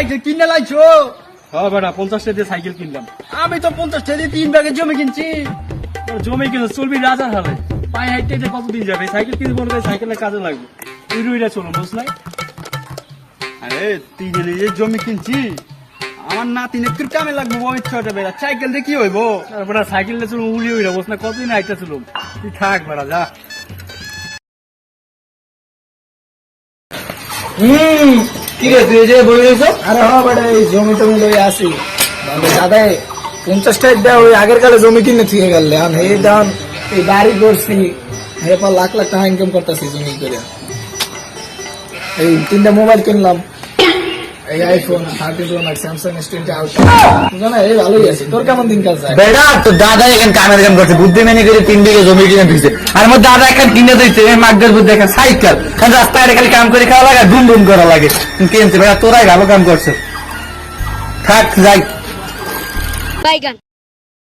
Cycle কিনে লাইছো? হ্যাঁ বেটা 50 টাকা দিয়ে সাইকেল কিনলাম। আমি তো 50 টাকা দিয়ে 3 ভাগের জমি কিনছি। জমি কিনে চলবি রাজার হালে, পায়ে হাইটে যে কতদিন যাবে? সাইকেল কিনবো বলবে, সাইকেলের কাজে লাগবে। রুইরা চলুন বুঝ নাই? আরে 3 যে জমি কিনছি, আমার নাতিনে কি কামে লাগবে? ওই ছোট বেড়া সাইকেল দিয়ে কি হইব? বেটা সাইকেল দিয়ে চলুন উড়িয়ে উড়িয়ে বুঝ না, কতদিন হাইটে চলুন। তুই থাক বেটা যা। কি রে তুই যে বই রয়েছ? আরে হ্যাঁ বেটা এই জমি টমি লই আসি দাদা 50 টাকা দেওয়া ওই আগের কালে জমি কিনে থেকে গেলে এখন এই দাম এই বাড়ি করছি এরপর লাখ লাখ টাকা ইনকাম করতেছি জমি করে। এই 3টা মোবাইল কিনলাম, এই আইফোন 31 আর স্যামসাং S20 আলট্রা জানা এই ভালোই আছে। তোর কেমন দিন কাজ যায়? বেটা তো দাদা এখানে কামের কাম করছে, বুদ্ধি মেনে করে 3 বিঘা জমি কিনে দিচ্ছে। আর আমার দাদা এখন কিনে দিচ্ছে মাগদের বুদ্ধি এখন সাইকেল, খালি রাস্তায় খালি কাম করে খাওয়া লাগে, দুম দুম করা লাগে কিনছে। বেটা তোরাই ভালো কাম করছে, থাক যাই। বাইগান।